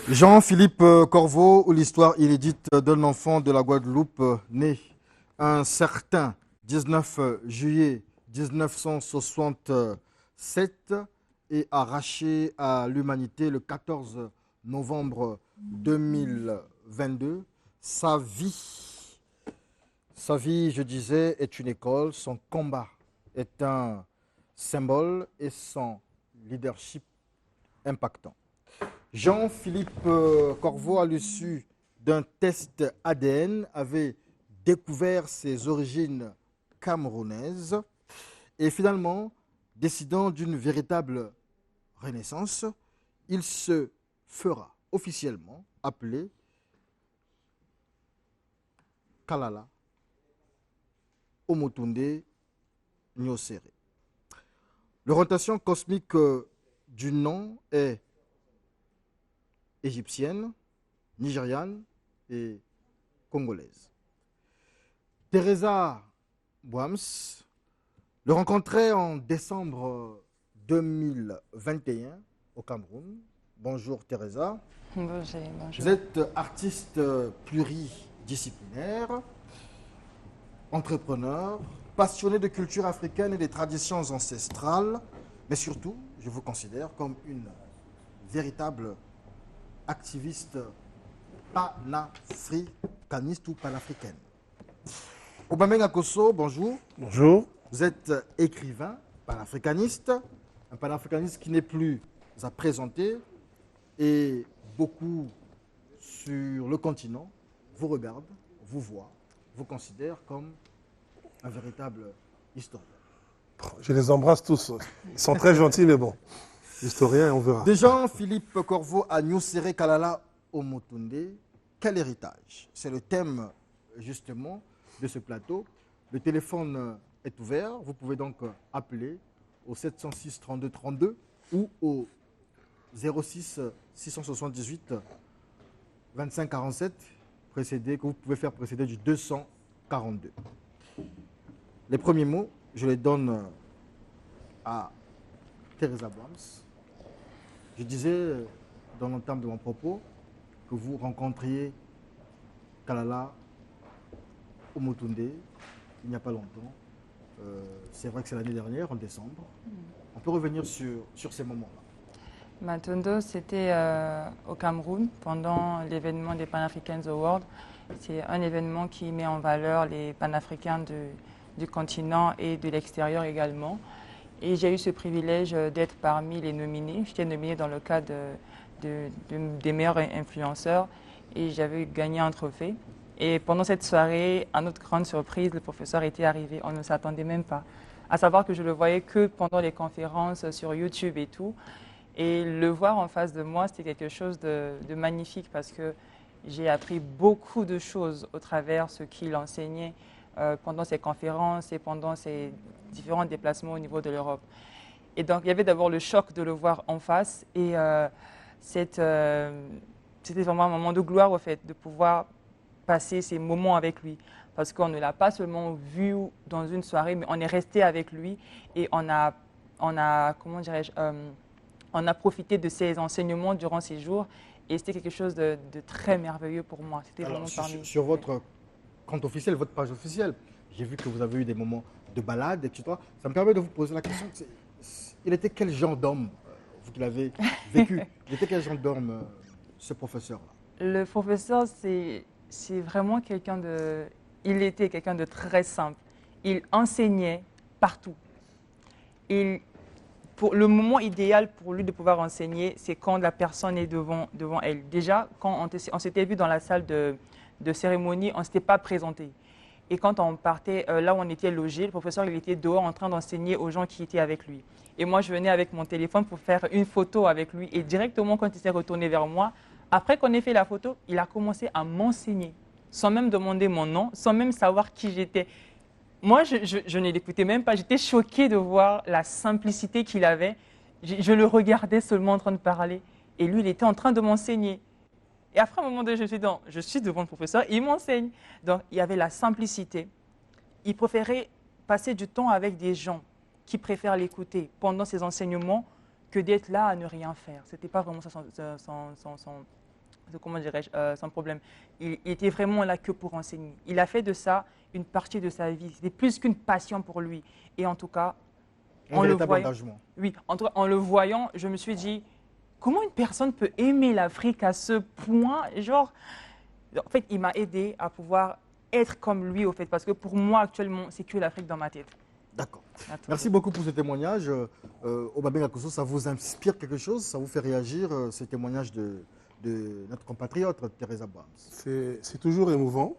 Jean-Philippe Corveau, ou l'histoire inédite d'un enfant de la Guadeloupe né un certain 19 juillet 1967 et arraché à l'humanité le 14 novembre 2022. Sa vie, je disais, est une école, son combat est un symbole et son leadership impactant. Jean-Philippe Corveau, à l'issue d'un test ADN, avait découvert ses origines camerounaises et finalement, décidant d'une véritable renaissance, il se fera officiellement appeler Kalala Omotunde Nyosere. L'orientation cosmique du nom est égyptienne, nigériane et congolaise. Teresa Boams le rencontrait en décembre 2021 au Cameroun. Bonjour Teresa. Bonjour. Vous êtes artiste pluridisciplinaire, entrepreneur, passionné de culture africaine et des traditions ancestrales, mais surtout, je vous considère comme une véritable activiste panafricaniste ou panafricaine. Aubameyang Akosso, bonjour. Bonjour. Vous êtes écrivain, panafricaniste, un panafricaniste qui n'est plus à présenter et beaucoup sur le continent vous regardent, vous voient, vous considèrent comme un véritable historien. Je les embrasse tous. Ils sont très gentils, mais bon, historien, on verra. De Jean-Philippe Corveau à Nyosere Kalala Omotunde, quel héritage? C'est le thème justement de ce plateau. Le téléphone est ouvert. Vous pouvez donc appeler au 706 32 32 ou au 06 678 25 47, que vous pouvez faire précéder du 242. Les premiers mots, je les donne à Teresa Boams. Je disais dans l'entame de mon propos que vous rencontriez Kalala Omotunde il n'y a pas longtemps. C'est vrai que c'est l'année dernière, en décembre. On peut revenir sur ces moments-là. Matondo, c'était au Cameroun pendant l'événement des Pan Africans Awards. C'est un événement qui met en valeur les panafricains du continent et de l'extérieur également. Et j'ai eu ce privilège d'être parmi les nominés. J'étais nominée dans le cadre des meilleurs influenceurs et j'avais gagné un trophée. Et pendant cette soirée, à notre grande surprise, le professeur était arrivé. On ne s'attendait même pas. À savoir que je le voyais que pendant les conférences sur YouTube et tout. Et le voir en face de moi, c'était quelque chose de magnifique parce que j'ai appris beaucoup de choses au travers ce qu'il enseignait pendant ses conférences et pendant ses différents déplacements au niveau de l'Europe. Et donc, il y avait d'abord le choc de le voir en face et c'était vraiment un moment de gloire, au fait, de pouvoir passer ces moments avec lui. Parce qu'on ne l'a pas seulement vu dans une soirée, mais on est resté avec lui et on a comment dirais-je, on a profité de ses enseignements durant ces jours et c'était quelque chose de très merveilleux pour moi. C'était vraiment parmi... Sur votre compte officiel, votre page officielle, j'ai vu que vous avez eu des moments de balade, etc. Ça me permet de vous poser la question, il était quel genre d'homme, vous qui l'avez vécu, il était quel genre d'homme, ce professeur-là? Le professeur, c'est vraiment il était quelqu'un de très simple. Il enseignait partout. Pour le moment idéal pour lui de pouvoir enseigner, c'est quand la personne est devant elle. Déjà, quand on s'était vu dans la salle de cérémonie, on ne s'était pas présenté. Et quand on partait là où on était logé, le professeur il était dehors en train d'enseigner aux gens qui étaient avec lui. Et moi, je venais avec mon téléphone pour faire une photo avec lui. Et directement, quand il s'est retourné vers moi, après qu'on ait fait la photo, il a commencé à m'enseigner, sans même demander mon nom, sans même savoir qui j'étais. Moi, je ne l'écoutais même pas. J'étais choquée de voir la simplicité qu'il avait. Je le regardais seulement en train de parler. Et lui, il était en train de m'enseigner. Et après, à un moment donné, je suis devant le professeur, il m'enseigne. Donc, il y avait la simplicité. Il préférait passer du temps avec des gens qui préfèrent l'écouter pendant ses enseignements que d'être là à ne rien faire. Ce n'était pas vraiment ça comment dirais-je, son problème. Il était vraiment là que pour enseigner. Il a fait de ça une partie de sa vie. C'était plus qu'une passion pour lui. Et en tout cas, Un véritable engagement. oui, en le voyant, je me suis dit, comment une personne peut aimer l'Afrique à ce point? Genre, en fait, il m'a aidé à pouvoir être comme lui, au fait, parce que pour moi, actuellement, c'est que l'Afrique dans ma tête. D'accord. Merci beaucoup pour ce témoignage. Obabeng Akoso, ça vous inspire quelque chose? Ça vous fait réagir, ce témoignage de notre compatriote, Thérèse Abrams? C'est toujours émouvant.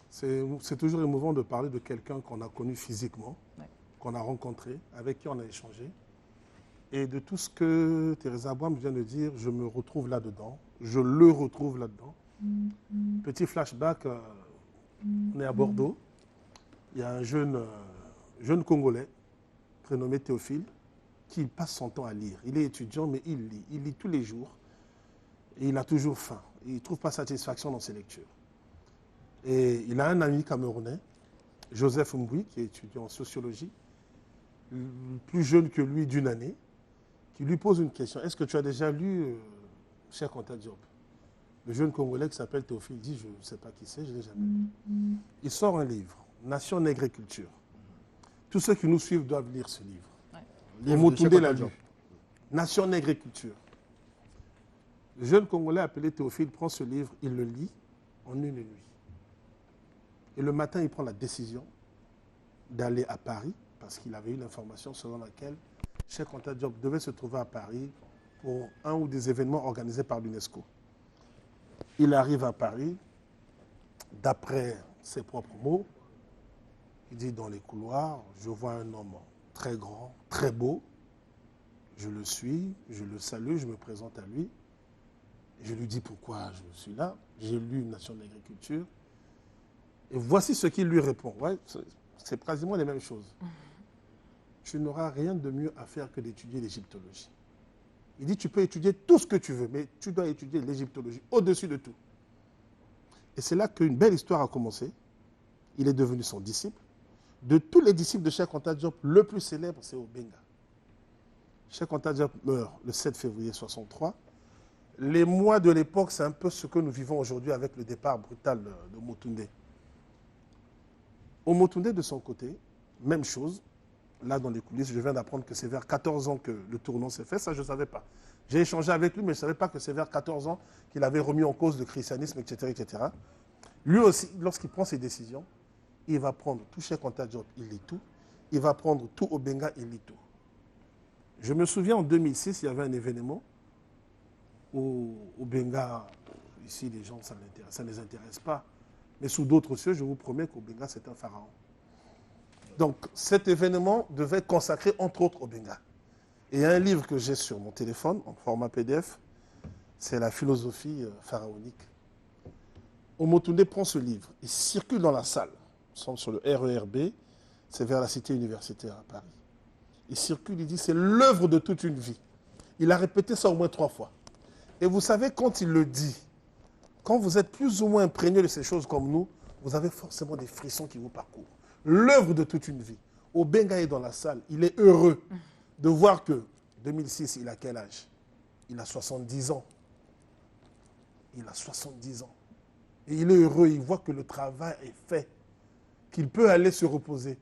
C'est toujours émouvant de parler de quelqu'un qu'on a connu physiquement, Ouais. qu'on a rencontré, avec qui on a échangé. Et de tout ce que Thérèse Abrams vient de dire, je me retrouve là-dedans. Je le retrouve là-dedans. Petit flashback, on est à Bordeaux. Il y a un jeune Congolais, prénommé Théophile, qui passe son temps à lire. Il est étudiant, mais il lit. Il lit tous les jours. Et il a toujours faim. Il ne trouve pas satisfaction dans ses lectures. Et il a un ami camerounais, Joseph Mbui, qui est étudiant en sociologie, plus jeune que lui d'une année, qui lui pose une question. Est-ce que tu as déjà lu Cheikh Anta Diop? Le jeune Congolais qui s'appelle Théophile dit, je ne sais pas qui c'est, je ne l'ai jamais lu. Il sort un livre, Nation, Nègre et Culture. Tous ceux qui nous suivent doivent lire ce livre. Livre de Omotunde Cheikh l'a Anta lu. Diop. Nation, Nègre et Culture. Le jeune Congolais appelé Théophile prend ce livre, il le lit en une nuit. Et le matin, il prend la décision d'aller à Paris, parce qu'il avait eu l'information selon laquelle Cheikh Anta Diop devait se trouver à Paris pour un ou des événements organisés par l'UNESCO. Il arrive à Paris, d'après ses propres mots, il dit dans les couloirs, je vois un homme très grand, très beau, je le suis, je le salue, je me présente à lui, je lui dis pourquoi je suis là, j'ai lu Nation d'agriculture, et voici ce qu'il lui répond. Ouais, c'est pratiquement les mêmes choses. Tu n'auras rien de mieux à faire que d'étudier l'égyptologie. Il dit, tu peux étudier tout ce que tu veux, mais tu dois étudier l'égyptologie au-dessus de tout. Et c'est là qu'une belle histoire a commencé. Il est devenu son disciple. De tous les disciples de Cheikh Anta Diop, le plus célèbre, c'est Obenga. Cheikh Anta Diop meurt le 7 février 63. Les mois de l'époque, c'est un peu ce que nous vivons aujourd'hui avec le départ brutal de Motunde. Motunde, de son côté, même chose. Là, dans les coulisses, je viens d'apprendre que c'est vers 14 ans que le tournant s'est fait. Ça, je ne savais pas. J'ai échangé avec lui, mais je ne savais pas que c'est vers 14 ans qu'il avait remis en cause le christianisme, etc. etc. Lui aussi, lorsqu'il prend ses décisions, il va prendre tout Cheikh Anta Diop, il lit tout. Il va prendre tout Obenga, il lit tout. Je me souviens, en 2006, il y avait un événement où Obenga, ici, les gens, ça ne les intéresse pas. Mais sous d'autres cieux, je vous promets qu'Obenga, c'est un pharaon. Donc, cet événement devait consacrer, entre autres, Obenga. Et il y a un livre que j'ai sur mon téléphone, en format PDF, c'est la philosophie pharaonique. Omotunde prend ce livre, il circule dans la salle, il semble sur le RERB, c'est vers la cité universitaire à Paris. Il circule, il dit, c'est l'œuvre de toute une vie. Il a répété ça au moins 3 fois. Et vous savez, quand il le dit, quand vous êtes plus ou moins imprégné de ces choses comme nous, vous avez forcément des frissons qui vous parcourent. L'œuvre de toute une vie. Obenga est dans la salle, il est heureux de voir que, 2006, il a quel âge? Il a 70 ans. Il a 70 ans. Et il est heureux, il voit que le travail est fait, qu'il peut aller se reposer.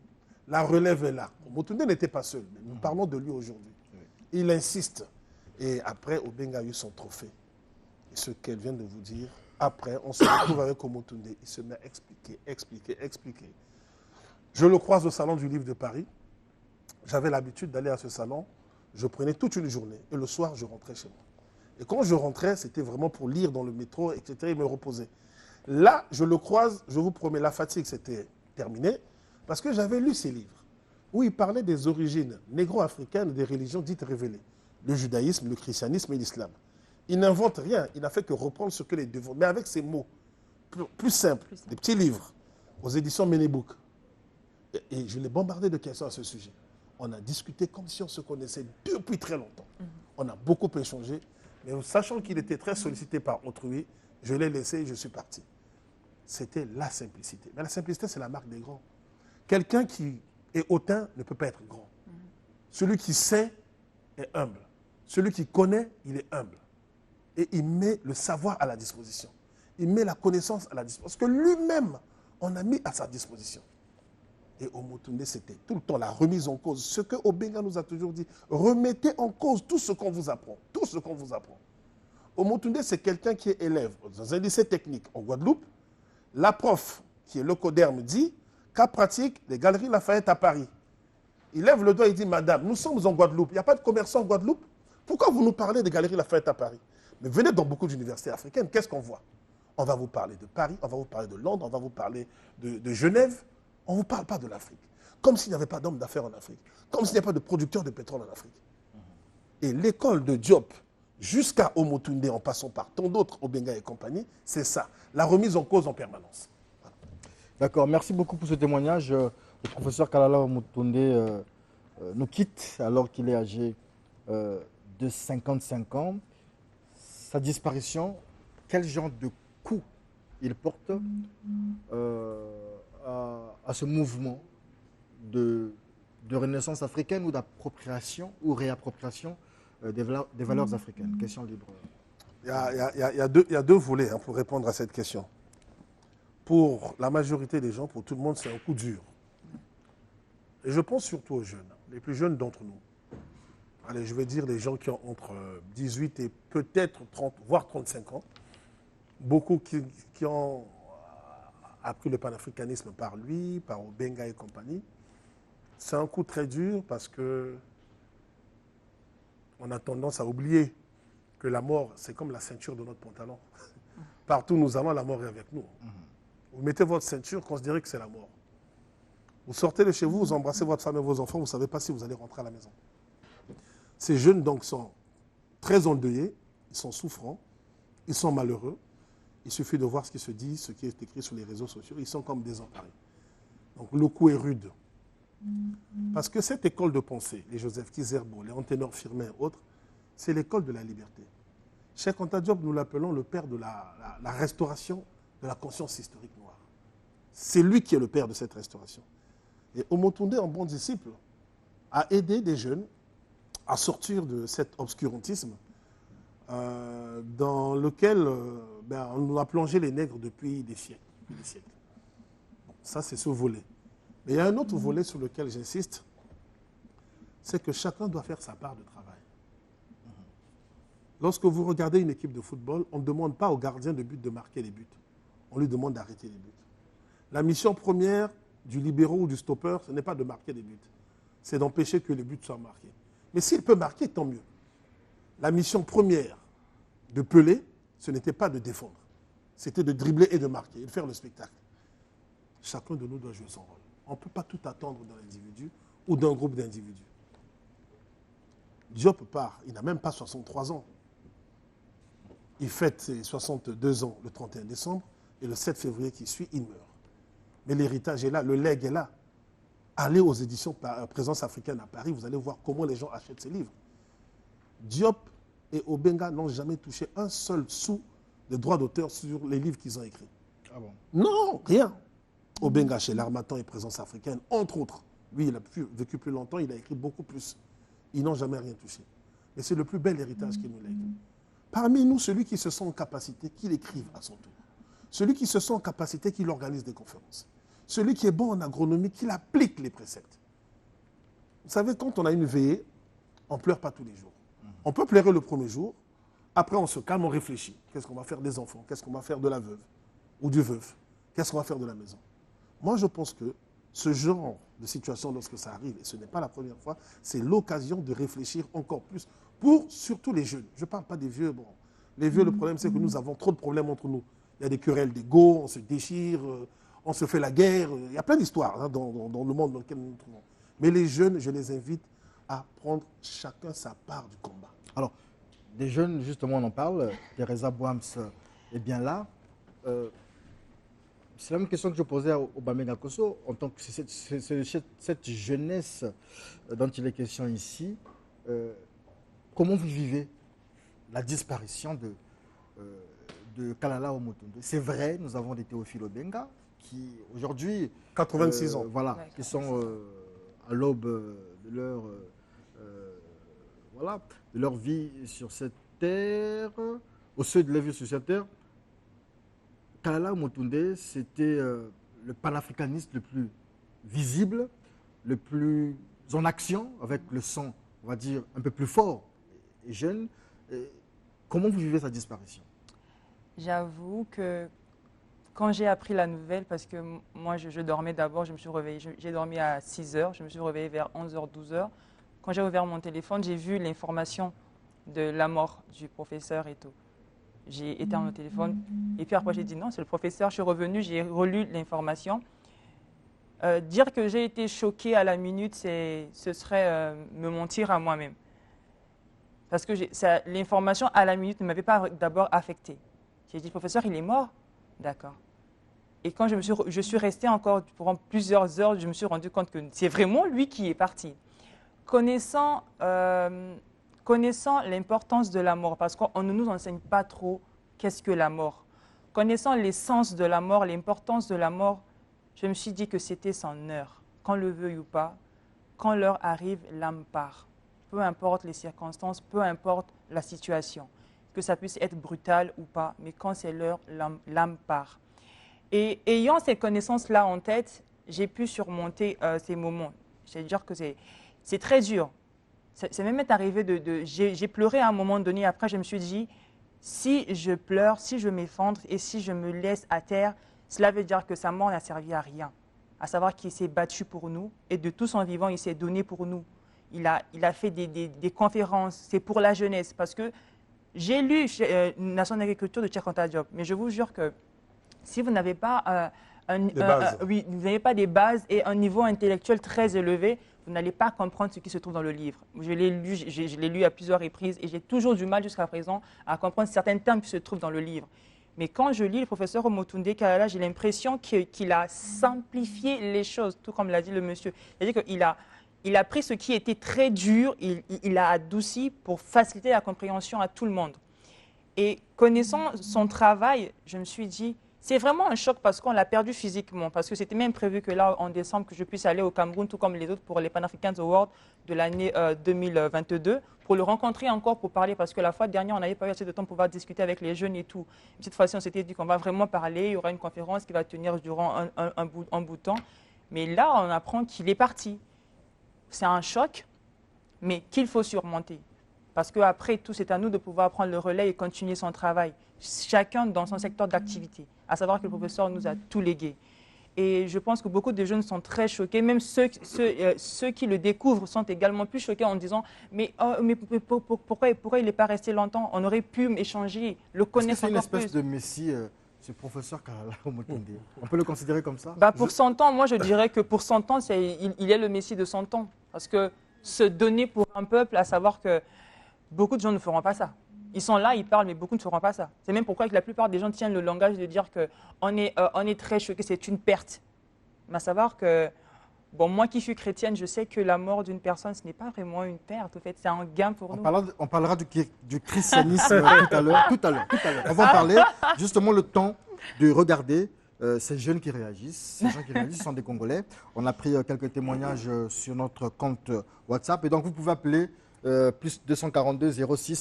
La relève est là. Motunde n'était pas seul, mais nous parlons de lui aujourd'hui. Il insiste. Et après, Obenga a eu son trophée. Et ce qu'elle vient de vous dire, après, on se retrouve avec Omotunde. Il se met à expliquer. Je le croise au salon du livre de Paris. J'avais l'habitude d'aller à ce salon. Je prenais toute une journée. Et le soir, je rentrais chez moi. Et quand je rentrais, c'était vraiment pour lire dans le métro, etc. et me reposer. Là, je le croise, je vous promets, la fatigue, c'était terminé. Parce que j'avais lu ces livres où il parlait des origines négro-africaines des religions dites révélées. Le judaïsme, le christianisme et l'islam. Il n'invente rien. Il n'a fait que reprendre ce que les deux... Mais avec ces mots plus simples, des petits livres, aux éditions Ménébouk. Et je l'ai bombardé de questions à ce sujet. On a discuté comme si on se connaissait depuis très longtemps. On a beaucoup échangé. Mais sachant qu'il était très sollicité par autrui, je l'ai laissé et je suis parti. C'était la simplicité. Mais la simplicité, c'est la marque des grands. Quelqu'un qui est hautain ne peut pas être grand. Celui qui sait est humble. Celui qui connaît, il est humble. Et il met le savoir à la disposition. Il met la connaissance à la disposition. Parce que lui-même, on a mis à sa disposition. Et Omotunde, c'était tout le temps la remise en cause. Ce que Obenga nous a toujours dit, remettez en cause tout ce qu'on vous apprend. Tout ce qu'on vous apprend. Omotunde, c'est quelqu'un qui est élève dans un lycée technique en Guadeloupe. La prof, qui est le coderme, dit cas pratique, les Galeries Lafayette à Paris. Il lève le doigt et dit, madame, nous sommes en Guadeloupe. Il n'y a pas de commerçants en Guadeloupe. Pourquoi vous nous parlez des Galeries Lafayette à Paris? Mais venez dans beaucoup d'universités africaines, qu'est-ce qu'on voit? On va vous parler de Paris, on va vous parler de Londres, on va vous parler de Genève. On ne vous parle pas de l'Afrique. Comme s'il n'y avait pas d'hommes d'affaires en Afrique. Comme s'il n'y avait pas de producteurs de pétrole en Afrique. Et l'école de Diop, jusqu'à Omotunde, en passant par tant d'autres, Obenga et compagnie, c'est ça. La remise en cause en permanence. Voilà. D'accord, merci beaucoup pour ce témoignage. Le professeur Kalala Omotunde nous quitte alors qu'il est âgé de 55 ans. Sa disparition, quel genre de coup il porte à ce mouvement de renaissance africaine ou d'appropriation ou réappropriation des valeurs africaines? Question libre. Il y a deux volets pour répondre à cette question. Pour la majorité des gens, pour tout le monde, c'est un coup dur. Et je pense surtout aux jeunes, les plus jeunes d'entre nous. Allez, je vais dire les gens qui ont entre 18 et peut-être 30, voire 35 ans. Beaucoup qui ont appris le panafricanisme par lui, par Obenga et compagnie. C'est un coup très dur parce que on a tendance à oublier que la mort, c'est comme la ceinture de notre pantalon. Partout où nous allons, la mort est avec nous. Vous mettez votre ceinture, considérez que c'est la mort. Vous sortez de chez vous, vous embrassez votre femme et vos enfants, vous ne savez pas si vous allez rentrer à la maison. Ces jeunes donc sont très endeuillés, ils sont souffrants, ils sont malheureux. Il suffit de voir ce qui se dit, ce qui est écrit sur les réseaux sociaux. Ils sont comme désemparés. Donc le coup est rude. Parce que cette école de pensée, les Joseph Kizerbo, les Anténor Firmin et autres, c'est l'école de la liberté. Cheikh Anta Diop, nous l'appelons le père de la restauration de la conscience historique noire. C'est lui qui est le père de cette restauration. Et Omotunde, en bon disciple, a aidé des jeunes à sortir de cet obscurantisme dans lequel on nous a plongé les nègres depuis des siècles. Bon, ça, c'est ce volet. Mais il y a un autre volet sur lequel j'insiste, c'est que chacun doit faire sa part de travail. Lorsque vous regardez une équipe de football, on ne demande pas au gardien de but de marquer les buts. On lui demande d'arrêter les buts. La mission première du libéro ou du stopper, ce n'est pas de marquer des buts. C'est d'empêcher que les buts soient marqués. Mais s'il peut marquer, tant mieux. La mission première de Pelé, ce n'était pas de défendre. C'était de dribbler et de marquer, et de faire le spectacle. Chacun de nous doit jouer son rôle. On ne peut pas tout attendre d'un individu ou d'un groupe d'individus. Diop part, il n'a même pas 63 ans. Il fête ses 62 ans le 31 décembre et le 7 février qui suit, il meurt. Mais l'héritage est là, le legs est là. Allez aux éditions Présence africaine à Paris, vous allez voir comment les gens achètent ces livres. Diop et Obenga n'ont jamais touché un seul sou de droits d'auteur sur les livres qu'ils ont écrits. Ah bon? Non, rien. Obenga chez l'Harmattan et Présence africaine, entre autres. Lui, il a vécu plus longtemps, il a écrit beaucoup plus. Ils n'ont jamais rien touché. Mais c'est le plus bel héritage qu'ils nous lèguent. Parmi nous, celui qui se sent en capacité, qu'il écrive à son tour. Celui qui se sent en capacité, qu'il organise des conférences. Celui qui est bon en agronomie, qu'il applique les préceptes. Vous savez, quand on a une veillée, on ne pleure pas tous les jours. On peut pleurer le premier jour, après on se calme, on réfléchit. Qu'est-ce qu'on va faire des enfants? Qu'est-ce qu'on va faire de la veuve ou du veuf? Qu'est-ce qu'on va faire de la maison? Moi, je pense que ce genre de situation, lorsque ça arrive, et ce n'est pas la première fois, c'est l'occasion de réfléchir encore plus pour surtout les jeunes. Je ne parle pas des vieux. Bon, les vieux, le problème, c'est que nous avons trop de problèmes entre nous. Il y a des querelles d'ego, on se déchire, on se fait la guerre. Il y a plein d'histoires dans le monde dans lequel nous nous trouvons. Mais les jeunes, je les invite à prendre chacun sa part du combat. Alors, des jeunes, justement, on en parle. Teresa Boams est bien là. C'est la même question que je posais à Obamenga Kosso. En tant que c'est cette jeunesse dont il est question ici, comment vous vivez la disparition de Kalala Omotunde? C'est vrai, nous avons des Théophile Obenga qui, aujourd'hui... 86 ans. Voilà, qui sont à l'aube de leur... voilà, de leur vie sur cette terre, au seuil de leur vie sur cette terre, Kalala Omotunde, c'était le panafricaniste le plus visible, le plus en action, avec le sang, on va dire, un peu plus fort et jeune. Et comment vous vivez sa disparition? J'avoue que quand j'ai appris la nouvelle, parce que moi je dormais d'abord, je me suis réveillée, j'ai dormi à 6 heures, je me suis réveillée vers 11h, 12h. Quand j'ai ouvert mon téléphone, j'ai vu l'information de la mort du professeur et tout. J'ai éteint mon téléphone et puis après j'ai dit non, c'est le professeur. Je suis revenue, j'ai relu l'information. Dire que j'ai été choquée à la minute, ce serait me mentir à moi-même. Parce que l'information à la minute ne m'avait pas d'abord affectée. J'ai dit, le professeur, il est mort. D'accord. Et quand je suis restée encore pendant plusieurs heures, je me suis rendu compte que c'est vraiment lui qui est parti. Connaissant l'importance de la mort, parce qu'on ne nous enseigne pas trop qu'est-ce que la mort. Connaissant l'essence de la mort, l'importance de la mort, je me suis dit que c'était son heure. Qu'on le veuille ou pas, quand l'heure arrive, l'âme part. Peu importe les circonstances, peu importe la situation. Que ça puisse être brutal ou pas, mais quand c'est l'heure, l'âme part. Et ayant ces connaissances-là en tête, j'ai pu surmonter ces moments. C'est-à-dire que c'est très dur. C'est même arrivé j'ai pleuré à un moment donné. Après, je me suis dit, si je pleure, si je m'effondre et si je me laisse à terre, cela veut dire que sa mort n'a servi à rien. À savoir qu'il s'est battu pour nous et de tout son vivant, il s'est donné pour nous. Il a fait des conférences, c'est pour la jeunesse. Parce que j'ai lu Nation d'agriculture de Cheikh Anta Diop, mais je vous jure que si vous n'avez pas, vous n'avez pas des bases et un niveau intellectuel très élevé, vous n'allez pas comprendre ce qui se trouve dans le livre. Je l'ai lu à plusieurs reprises et j'ai toujours du mal jusqu'à présent à comprendre certains termes qui se trouvent dans le livre. Mais quand je lis le professeur Omotunde Kalala, j'ai l'impression qu'il a simplifié les choses, tout comme l'a dit le monsieur. C'est-à-dire qu'il a pris ce qui était très dur, il l'a adouci pour faciliter la compréhension à tout le monde. Et connaissant son travail, je me suis dit, c'est vraiment un choc parce qu'on l'a perdu physiquement, parce que c'était même prévu que là, en décembre, que je puisse aller au Cameroun, tout comme les autres, pour les Pan-Africans Awards de l'année 2022, pour le rencontrer encore, pour parler, parce que la fois dernière, on n'avait pas eu assez de temps pour pouvoir discuter avec les jeunes et tout. Cette fois-ci, on s'était dit qu'on va vraiment parler, il y aura une conférence qui va tenir durant un bout de temps. Mais là, on apprend qu'il est parti. C'est un choc, mais qu'il faut surmonter. Parce qu'après tout, c'est à nous de pouvoir prendre le relais et continuer son travail, chacun dans son secteur d'activité. À savoir que le professeur nous a tout légué. Et je pense que beaucoup de jeunes sont très choqués, même ceux qui le découvrent sont également plus choqués en disant « Mais pourquoi il n'est pas resté longtemps? On aurait pu échanger, le connaître encore plus. » C'est une espèce de messie, ce professeur Kalala Omotunde. On peut le considérer comme ça? Pour son temps, moi je dirais que pour son temps, il est le messie de son temps. Parce que se donner pour un peuple, à savoir que beaucoup de gens ne feront pas ça. Ils sont là, ils parlent, mais beaucoup ne feront pas ça. C'est même pourquoi que la plupart des gens tiennent le langage de dire qu'on est très choqués, c'est une perte. Mais à savoir que, moi qui suis chrétienne, je sais que la mort d'une personne, ce n'est pas vraiment une perte. En fait, c'est un gain pour nous. On parlera du christianisme tout à l'heure. On va en parler. Justement, le temps de regarder ces jeunes qui réagissent. Ces gens qui réagissent sont des Congolais. On a pris quelques témoignages sur notre compte WhatsApp. Et donc, vous pouvez appeler plus 242 06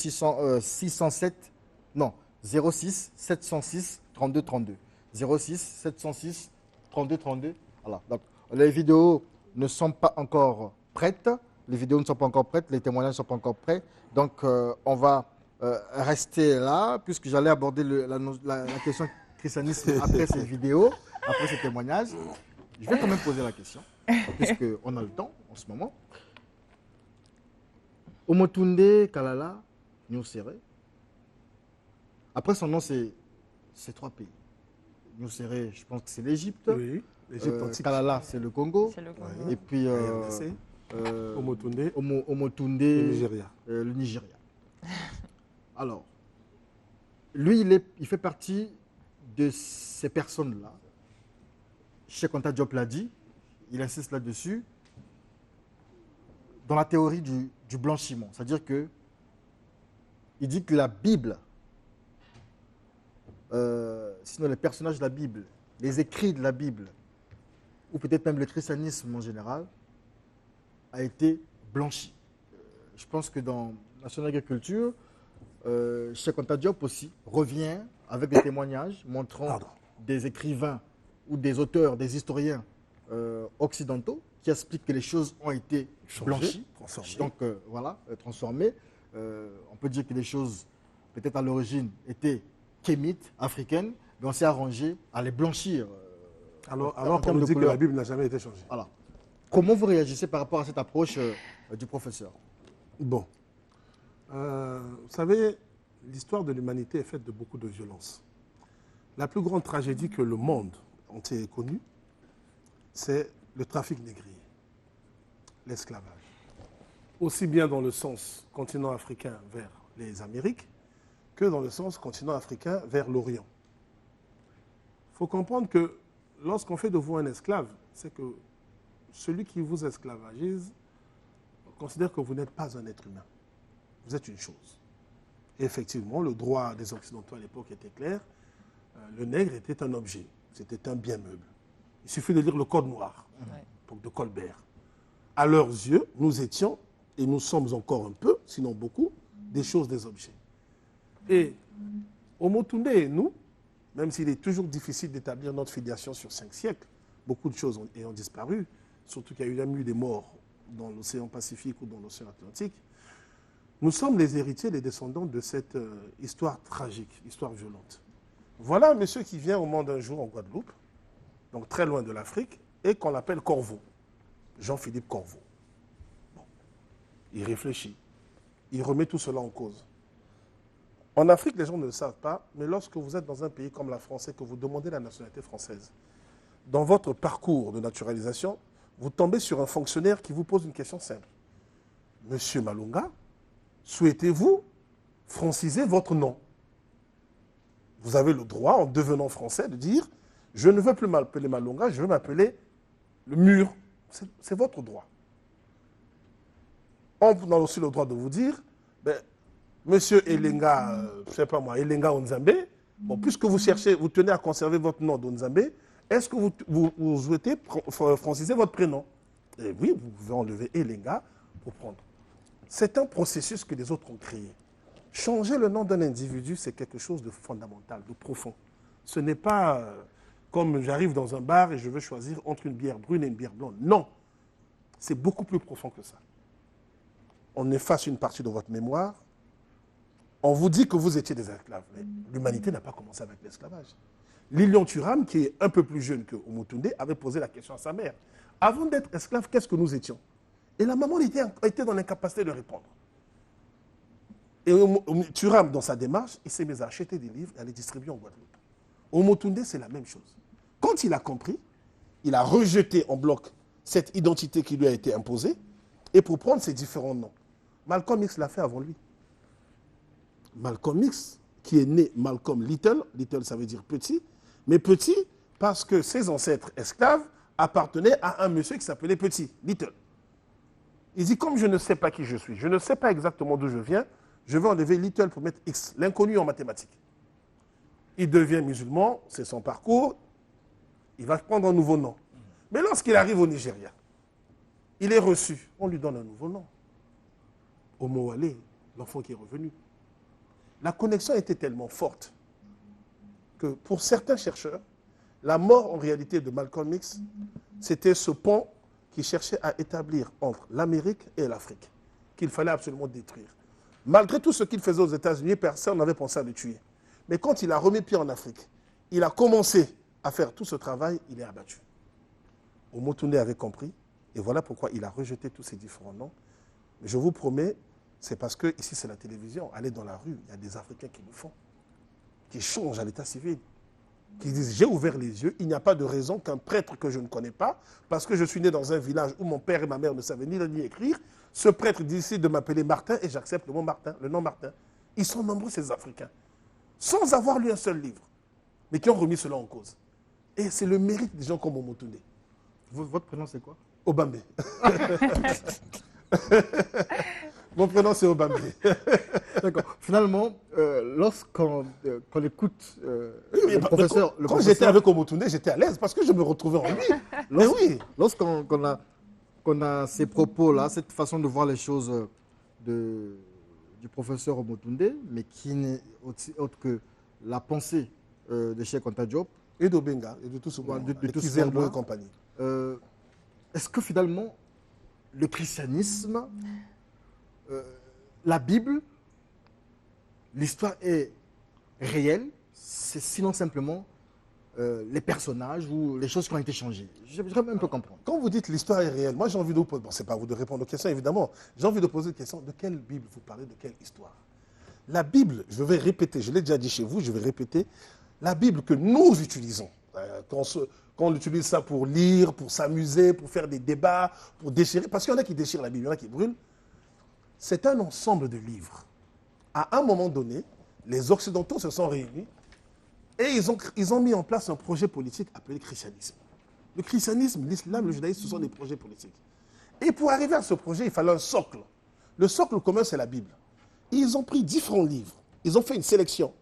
607 non 06 706 32 32 06 706 32 32. Voilà. Donc les vidéos ne sont pas encore prêtes, les témoignages ne sont pas encore prêts. Donc on va rester là puisque j'allais aborder la question christianisme après ces vidéos, après ces témoignages. Je vais quand même poser la question puisqu'on a le temps en ce moment. Omotunde Kalala Nyusere. Après, son nom, c'est 3 pays. Nyusere, je pense que c'est l'Égypte. Oui, l'Égypte antique. Kalala, c'est le Congo. C'est le Congo. Et puis, Omotunde, le Nigeria. Alors, lui, il fait partie de ces personnes-là. Cheikh Anta Diop l'a dit, il insiste là-dessus, dans la théorie du blanchiment. C'est-à-dire que il dit que la Bible, sinon les personnages de la Bible, les écrits de la Bible, ou peut-être même le christianisme en général, a été blanchi. Je pense que dans nationale d'agriculture, Cheikh Anta Diop aussi revient avec des témoignages montrant des écrivains ou des auteurs, des historiens occidentaux qui expliquent que les choses ont été blanchies, donc transformées. On peut dire que les choses, peut-être à l'origine, étaient kémites, africaines, mais on s'est arrangé à les blanchir. Alors qu'on nous dit que la Bible n'a jamais été changée. Voilà. Comment vous réagissez par rapport à cette approche du professeur? Bon. Vous savez, l'histoire de l'humanité est faite de beaucoup de violence. La plus grande tragédie que le monde entier ait connue, c'est le trafic négrier, l'esclavage. Aussi bien dans le sens continent africain vers les Amériques que dans le sens continent africain vers l'Orient. Il faut comprendre que lorsqu'on fait de vous un esclave, c'est que celui qui vous esclavagise considère que vous n'êtes pas un être humain. Vous êtes une chose. Et effectivement, le droit des Occidentaux à l'époque était clair. Le nègre était un objet, c'était un bien meuble. Il suffit de lire le Code noir de Colbert. À leurs yeux, nous étions, et nous sommes encore un peu, sinon beaucoup, des choses, des objets. Et Omotunde et nous, même s'il est toujours difficile d'établir notre filiation sur 5 siècles, beaucoup de choses ayant disparu, surtout qu'il y a eu jamais eu des morts dans l'océan Pacifique ou dans l'océan Atlantique, nous sommes les héritiers, les descendants de cette histoire tragique, histoire violente. Voilà un monsieur qui vient au monde un jour en Guadeloupe, donc très loin de l'Afrique, et qu'on l'appelle Corveau, Jean-Philippe Corveau. Bon. Il réfléchit, il remet tout cela en cause. En Afrique, les gens ne le savent pas, mais lorsque vous êtes dans un pays comme la France et que vous demandez la nationalité française, dans votre parcours de naturalisation, vous tombez sur un fonctionnaire qui vous pose une question simple. Monsieur Malunga, souhaitez-vous franciser votre nom? Vous avez le droit, en devenant français, de dire « Je ne veux plus m'appeler Malunga, je veux m'appeler le mur ». C'est votre droit. On a aussi le droit de vous dire « Monsieur Elenga, je ne sais pas moi, Elenga Onzambe, bon, puisque vous cherchez, vous tenez à conserver votre nom d'Onzambe, est-ce que vous souhaitez franciser votre prénom ?» Et oui, vous pouvez enlever Elenga pour prendre. C'est un processus que les autres ont créé. Changer le nom d'un individu, c'est quelque chose de fondamental, de profond. Ce n'est pas comme j'arrive dans un bar et je veux choisir entre une bière brune et une bière blonde. Non, c'est beaucoup plus profond que ça. On efface une partie de votre mémoire. On vous dit que vous étiez des esclaves. Mais l'humanité n'a pas commencé avec l'esclavage. Lilian Thuram, qui est un peu plus jeune que Omotunde, avait posé la question à sa mère. Avant d'être esclave, qu'est-ce que nous étions? Et la maman était dans l'incapacité de répondre. Et Thuram, dans sa démarche, il s'est mis à acheter des livres et à les distribuer en Guadeloupe. Omotunde, c'est la même chose. Quand il a compris, il a rejeté en bloc cette identité qui lui a été imposée et pour prendre ses différents noms. Malcolm X l'a fait avant lui. Malcolm X, qui est né Malcolm Little, Little ça veut dire petit, mais petit parce que ses ancêtres esclaves appartenaient à un monsieur qui s'appelait Petit, Little. Il dit, comme je ne sais pas qui je suis, je ne sais pas exactement d'où je viens, je vais enlever Little pour mettre X, l'inconnu en mathématiques. Il devient musulman, c'est son parcours, il va prendre un nouveau nom. Mais lorsqu'il arrive au Nigeria, il est reçu, on lui donne un nouveau nom. Omowale, l'enfant qui est revenu. La connexion était tellement forte que pour certains chercheurs, la mort en réalité de Malcolm X, c'était ce pont qui cherchait à établir entre l'Amérique et l'Afrique, qu'il fallait absolument détruire. Malgré tout ce qu'il faisait aux États-Unis, personne n'avait pensé à le tuer. Mais quand il a remis pied en Afrique, il a commencé à faire tout ce travail, il est abattu. Omotunde avait compris, et voilà pourquoi il a rejeté tous ces différents noms. Mais je vous promets, c'est parce que ici c'est la télévision, allez dans la rue, il y a des Africains qui le font, qui changent à l'état civil, qui disent j'ai ouvert les yeux, il n'y a pas de raison qu'un prêtre que je ne connais pas, parce que je suis né dans un village où mon père et ma mère ne savaient ni lire ni écrire, ce prêtre décide de m'appeler Martin et j'accepte le nom Martin. Ils sont nombreux ces Africains, sans avoir lu un seul livre, mais qui ont remis cela en cause. Et c'est le mérite des gens comme Omotunde. Votre prénom c'est quoi? Obambe. Mon prénom, c'est Obambe. D'accord. Finalement, lorsqu'on écoute le professeur... Quand j'étais avec Omotunde, j'étais à l'aise parce que je me retrouvais en lui. Mais oui. Lorsqu'on a ces propos-là, cette façon de voir les choses de du professeur Omotunde, mais qui n'est aussi autre que la pensée de Cheikh Anta Diop. Et d'Obenga, et de tout ce monde, de tout ce Kizerbo monde-là. et compagnie. Est-ce que finalement, le christianisme, la Bible, l'histoire est réelle, c'est sinon simplement les personnages ou les choses qui ont été changées? J'aimerais un peu comprendre. Quand vous dites l'histoire est réelle, moi j'ai envie de vous poser, bon, c'est pas à vous de répondre aux questions évidemment, j'ai envie de poser une question, de quelle Bible vous parlez, de quelle histoire? La Bible, je vais répéter, je l'ai déjà dit chez vous, je vais répéter, la Bible que nous utilisons, quand on utilise ça pour lire, pour s'amuser, pour faire des débats, pour déchirer, parce qu'il y en a qui déchirent la Bible, il y en a qui brûlent, c'est un ensemble de livres. À un moment donné, les Occidentaux se sont réunis et ils ont mis en place un projet politique appelé christianisme. Le christianisme, l'islam, le judaïsme, ce sont des projets politiques. Et pour arriver à ce projet, il fallait un socle. Le socle commun, c'est la Bible. Et ils ont pris différents livres. Ils ont fait une sélection.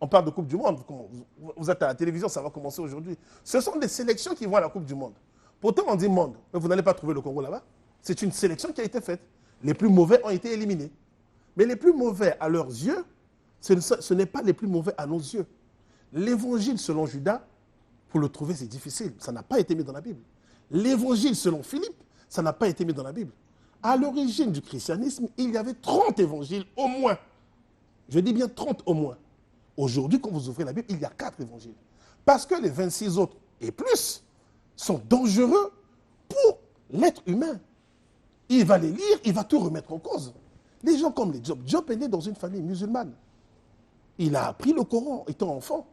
On parle de Coupe du Monde. Vous êtes à la télévision, ça va commencer aujourd'hui. Ce sont des sélections qui vont à la Coupe du Monde. Pourtant, on dit monde. Mais vous n'allez pas trouver le Congo là-bas. C'est une sélection qui a été faite. Les plus mauvais ont été éliminés. Mais les plus mauvais à leurs yeux, ce n'est pas les plus mauvais à nos yeux. L'évangile selon Judas, pour le trouver, c'est difficile. Ça n'a pas été mis dans la Bible. L'évangile selon Philippe, ça n'a pas été mis dans la Bible. À l'origine du christianisme, il y avait 30 évangiles au moins. Je dis bien 30 au moins. Aujourd'hui, quand vous ouvrez la Bible, il y a 4 évangiles. Parce que les 26 autres et plus sont dangereux pour l'être humain. Il va les lire, il va tout remettre en cause. Les gens comme les Job. Job est né dans une famille musulmane. Il a appris le Coran étant enfant.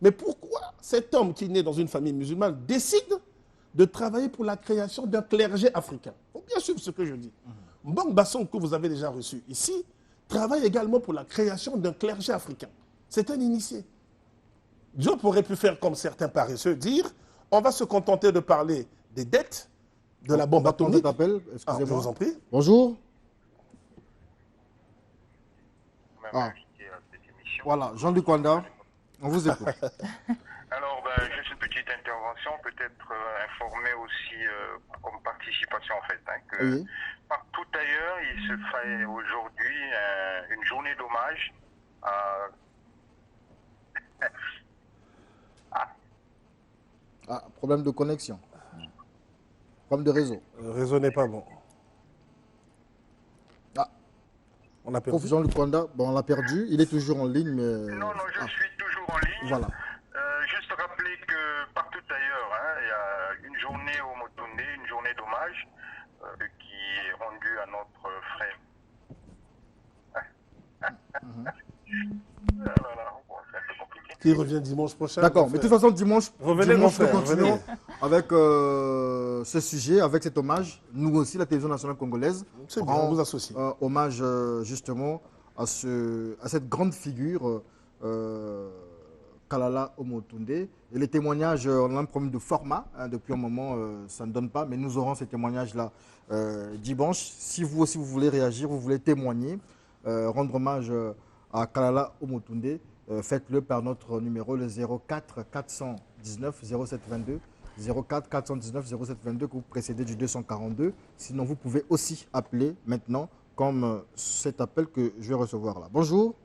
Mais pourquoi cet homme qui est né dans une famille musulmane décide de travailler pour la création d'un clergé africain? Il faut bien suivre ce que je dis. Mbang Basson, que vous avez déjà reçu ici, travaille également pour la création d'un clergé africain. C'est un initié. Diop aurait pu faire comme certains paresseux, dire on va se contenter de parler des dettes, de la bombe atomique. Excusez-moi. Je vous en prie. Bonjour. Voilà, Jean-Luc Wanda, on vous écoute. Alors, juste une petite intervention, peut-être informer aussi comme participation en fait, que Oui. partout ailleurs, il se fait aujourd'hui une journée d'hommage à... Ah, problème de connexion. Problème de réseau. Le réseau n'est pas bon. Ah. On a perdu. Jean-Luc Wanda, bon, on l'a perdu. Il est toujours en ligne, mais... Non, je suis toujours en ligne. Voilà. Juste rappeler que partout ailleurs, il y a une journée au Motunde, une journée d'hommage qui est rendue à notre frère. Voilà, bon, c'est un peu compliqué. Qui revient dimanche prochain. D'accord, mais de toute façon, dimanche, Revenez, mon frère, nous continuons revenez. avec ce sujet, avec cet hommage. Nous aussi, la télévision nationale congolaise, C'est bien, rend on vous associe. hommage justement à cette grande figure, Kalala Omotunde. Et les témoignages, on a un problème de format, depuis un moment, ça ne donne pas, mais nous aurons ces témoignages-là dimanche. Si vous aussi, vous voulez réagir, vous voulez témoigner, rendre hommage à Kalala Omotunde, faites-le par notre numéro, le 04 419 0722, 04 419 0722, que vous précédez du 242. Sinon, vous pouvez aussi appeler maintenant, comme cet appel que je vais recevoir là. Bonjour.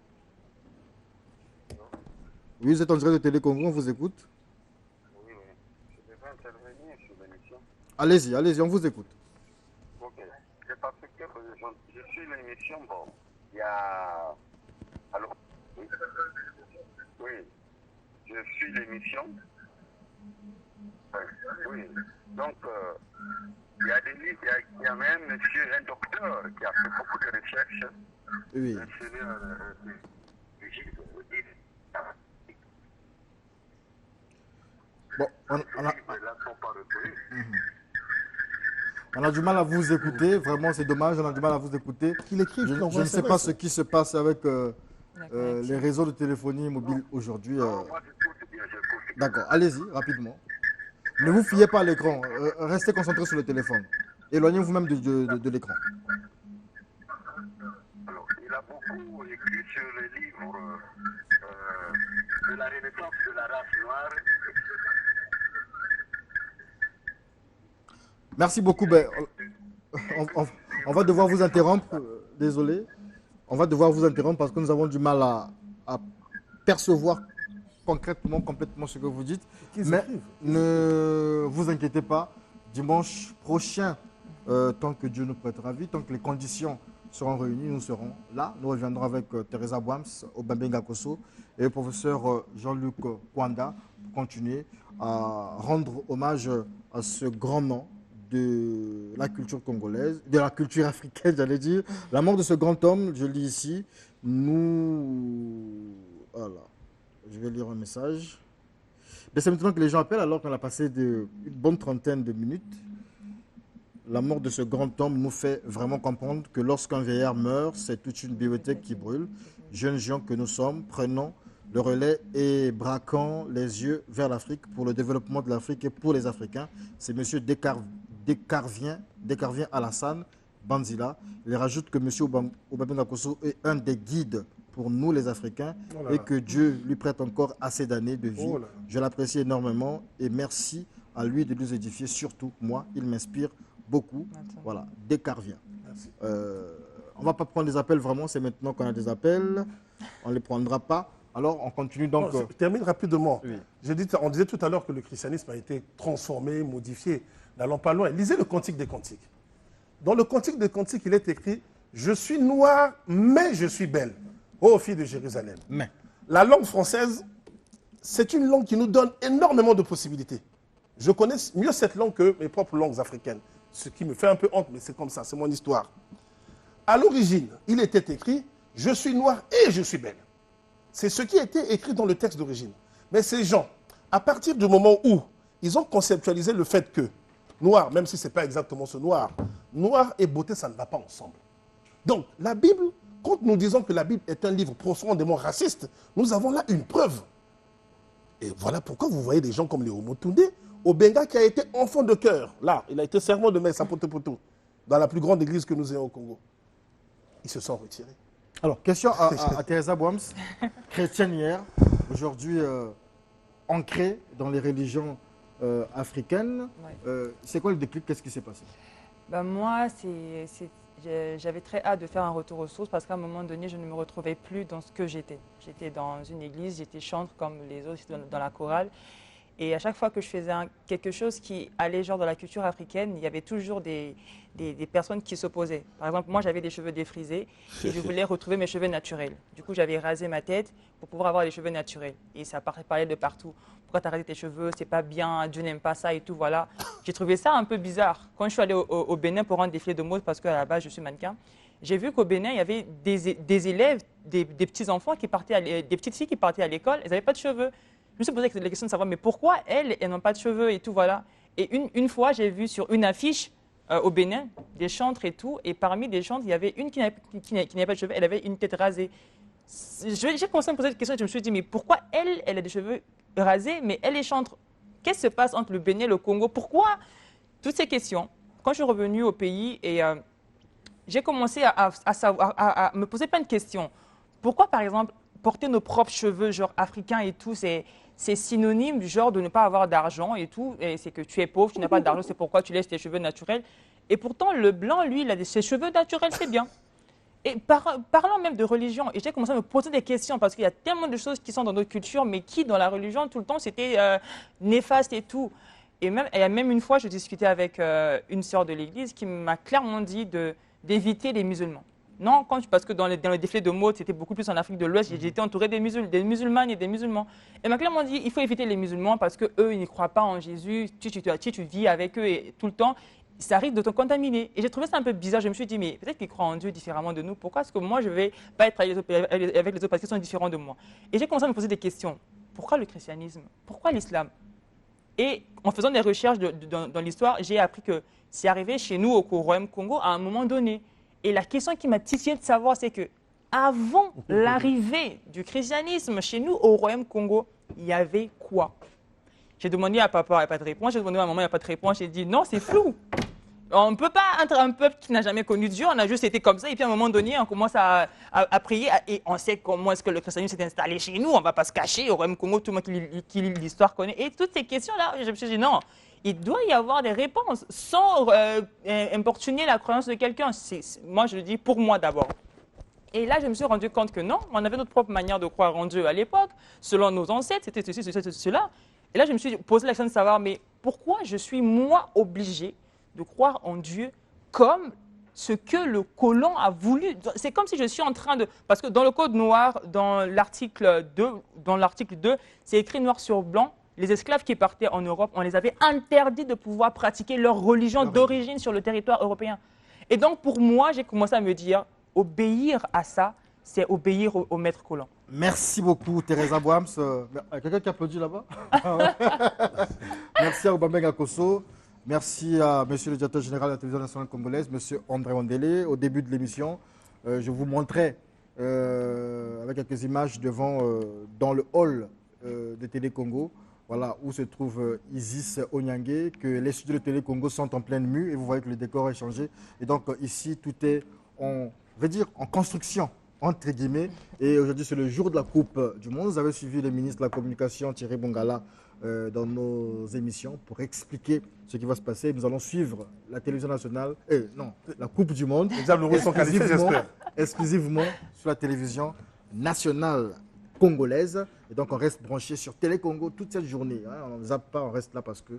Oui, vous êtes en direct de Télé Congo, on vous écoute. Oui, je devais intervenir sur l'émission. Allez-y, on vous écoute. Ok. C'est parce que je suis l'émission, bon, il y a... Allô? Oui. Oui. Je suis l'émission. Oui. Donc, il y a des livres, il y a même un docteur qui a fait beaucoup de recherches. Oui. Bon, on a du mal à vous écouter, vraiment c'est dommage, on a du mal à vous écouter. Qu'il écrive, Je ne sais pas ce qui se passe avec les réseaux de téléphonie mobile aujourd'hui. D'accord, allez-y, rapidement. Ne vous fiez pas à l'écran, restez concentré sur le téléphone. Éloignez-vous même de l'écran. Alors, il a beaucoup écrit sur le livre de la renaissance de la race noire. Merci beaucoup. Ben, on va devoir vous interrompre, désolé. on va devoir vous interrompre parce que nous avons du mal à percevoir concrètement, complètement ce que vous dites. Mais ne vous inquiétez pas, dimanche prochain, tant que Dieu nous prêtera vie, tant que les conditions seront réunies, nous serons là. Nous reviendrons avec Teresa Boams, Obambenga Kosso et le professeur Jean-Luc Kwanda pour continuer à rendre hommage à ce grand nom de la culture congolaise, de la culture africaine, j'allais dire. La mort de ce grand homme, je lis ici, nous... Voilà, je vais lire un message. Mais c'est maintenant que les gens appellent alors qu'on a passé une bonne trentaine de minutes. La mort de ce grand homme nous fait vraiment comprendre que lorsqu'un vieillard meurt, c'est toute une bibliothèque qui brûle. Jeunes gens que nous sommes, prenons le relais et braquons les yeux vers l'Afrique pour le développement de l'Afrique et pour les Africains. C'est M. Descarvien Alassane Banzila. Il rajoute que M. Obambenga Kosso est un des guides pour nous les Africains et que Dieu lui prête encore assez d'années de vie. Je l'apprécie énormément et merci à lui de nous édifier, surtout moi, il m'inspire beaucoup. Voilà, Descarvien. On ne va pas prendre des appels vraiment, c'est maintenant qu'on a des appels, on ne les prendra pas. Alors, on continue donc... Je termine rapidement. Oui. On disait tout à l'heure que le christianisme a été transformé, modifié. N'allons pas loin. Lisez le Cantique des Cantiques. Dans le Cantique des Cantiques, il est écrit « Je suis noire, mais je suis belle, ô fille de Jérusalem ». Mais la langue française, c'est une langue qui nous donne énormément de possibilités. Je connais mieux cette langue que mes propres langues africaines. Ce qui me fait un peu honte, mais c'est comme ça, c'est mon histoire. À l'origine, il était écrit « Je suis noire et je suis belle ». C'est ce qui était écrit dans le texte d'origine. Mais ces gens, à partir du moment où ils ont conceptualisé le fait que noir, même si ce n'est pas exactement ce noir et beauté, ça ne va pas ensemble. Donc, la Bible, quand nous disons que la Bible est un livre profondément raciste, nous avons là une preuve. Et voilà pourquoi vous voyez des gens comme Léo Motunde, Obenga qui a été enfant de cœur. Là, il a été servant de messe à Poto-Poto, dans la plus grande église que nous ayons au Congo. Ils se sont retirés. alors, question à Teresa Boams, chrétienne hier, aujourd'hui ancrée dans les religions africaines. Ouais. C'est quoi le déclic? Qu'est-ce qui s'est passé? Ben moi, j'avais très hâte de faire un retour aux sources parce qu'à un moment donné, je ne me retrouvais plus dans ce que j'étais. J'étais dans une église, j'étais chantre comme les autres dans la chorale. Et à chaque fois que je faisais quelque chose qui allait genre dans la culture africaine, il y avait toujours des personnes qui s'opposaient. Par exemple, moi, j'avais des cheveux défrisés et je voulais retrouver mes cheveux naturels. Du coup, j'avais rasé ma tête pour pouvoir avoir les cheveux naturels. Et ça parlait de partout. Pourquoi tu as rasé tes cheveux? C'est pas bien, Dieu n'aime pas ça et tout, voilà. J'ai trouvé ça un peu bizarre. Quand je suis allée au Bénin pour un défilé de mode, parce qu'à la base, je suis mannequin, j'ai vu qu'au Bénin, il y avait des élèves, des petits-enfants qui partaient, des petites filles qui partaient à l'école, elles n'avaient pas de cheveux. Je me suis posé la question de savoir, mais pourquoi elles n'ont pas de cheveux et tout, voilà. Et une fois, j'ai vu sur une affiche au Bénin, des chantres et tout, et parmi des chantres, il y avait une qui n'avait pas de cheveux, elle avait une tête rasée. J'ai commencé à me poser cette question et je me suis dit, mais pourquoi elle a des cheveux rasés, mais elle est chantre? Qu'est-ce qui se passe entre le Bénin et le Congo? Pourquoi? Toutes ces questions. Quand je suis revenue au pays et j'ai commencé à me poser plein de questions. Pourquoi, par exemple, porter nos propres cheveux, genre africains et tout, c'est synonyme du genre de ne pas avoir d'argent et tout, et c'est que tu es pauvre, tu n'as pas d'argent, c'est pourquoi tu laisses tes cheveux naturels. Et pourtant, le blanc, lui, il a ses cheveux naturels, c'est bien. Et parlant même de religion, et j'ai commencé à me poser des questions, parce qu'il y a tellement de choses qui sont dans notre culture, mais qui, dans la religion, tout le temps, c'était néfaste et tout. Et même une fois, je discutais avec une sœur de l'église qui m'a clairement dit d'éviter les musulmans. Non, parce que dans les défilés de mode, c'était beaucoup plus en Afrique de l'Ouest, j'étais entouré des musulmanes et des musulmans. Elle m'a clairement dit, il faut éviter les musulmans parce qu'eux, ils n'y croient pas en Jésus, tu vis avec eux et tout le temps, ça risque de te contaminer. Et j'ai trouvé ça un peu bizarre, je me suis dit, mais peut-être qu'ils croient en Dieu différemment de nous, pourquoi est-ce que moi, je ne vais pas être avec les autres parce qu'ils sont différents de moi? Et j'ai commencé à me poser des questions. Pourquoi le christianisme? Pourquoi l'islam? Et en faisant des recherches dans l'histoire, j'ai appris que c'est arrivé chez nous au Royaume Congo à un moment donné. Et la question qui m'a titillé de savoir, c'est que avant l'arrivée du christianisme chez nous au Royaume Congo, il y avait quoi? J'ai demandé à papa, il n'y a pas de réponse. J'ai demandé à maman, il n'y a pas de réponse. J'ai dit non, c'est flou. On ne peut pas être un peuple qui n'a jamais connu Dieu, on a juste été comme ça. Et puis à un moment donné, on commence à prier. Et on sait comment est-ce que le christianisme s'est installé chez nous. On ne va pas se cacher. Au Royaume Congo, tout le monde qui lit l'histoire connaît. Et toutes ces questions-là, je me suis dit non. Il doit y avoir des réponses sans importuner la croyance de quelqu'un. Moi, je le dis pour moi d'abord. Et là, je me suis rendu compte que non, on avait notre propre manière de croire en Dieu à l'époque. Selon nos ancêtres, c'était ceci, cela. Et là, je me suis posé la question de savoir, mais pourquoi je suis, moi, obligé de croire en Dieu comme ce que le colon a voulu. C'est comme si je suis en train de... Parce que dans le Code noir, dans l'article 2, c'est écrit noir sur blanc, les esclaves qui partaient en Europe, on les avait interdits de pouvoir pratiquer leur religion d'origine sur le territoire européen. Et donc, pour moi, j'ai commencé à me dire, obéir à ça, c'est obéir au maître colon. Merci beaucoup, Teresa Boams. Quelqu'un qui applaudit là-bas? Merci à Obameng Akoso. Merci à Monsieur le directeur général de la télévision nationale congolaise, Monsieur André Ondélé. Au début de l'émission, je vous montrais avec quelques images dans le hall de Télé Congo, voilà, où se trouve Isis Onyangue, que les studios de Télé Congo sont en pleine mue et vous voyez que le décor est changé. Et donc ici, tout est en construction, entre guillemets. Et aujourd'hui, c'est le jour de la Coupe du Monde. Vous avez suivi le ministre de la Communication, Thierry Bongala, dans nos émissions pour expliquer ce qui va se passer. Nous allons suivre la télévision nationale, la Coupe du Monde, exclusivement sur la télévision nationale congolaise. Et donc, on reste branché sur Télé Congo toute cette journée. Hein. On ne zappe pas, on reste là parce que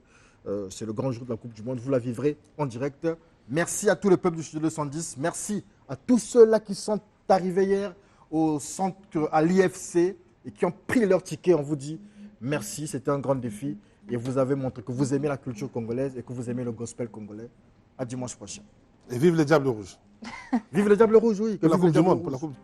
c'est le grand jour de la Coupe du Monde. Vous la vivrez en direct. Merci à tout le peuple du Studio 210. Merci à tous ceux-là qui sont arrivés hier au centre, à l'IFC et qui ont pris leur ticket. On vous dit merci, c'était un grand défi. Et vous avez montré que vous aimez la culture congolaise et que vous aimez le gospel congolais. À dimanche prochain. Et vive les Diables Rouges. Vive les Diables Rouges, oui. Pour la Coupe du Monde. Pour la Coupe.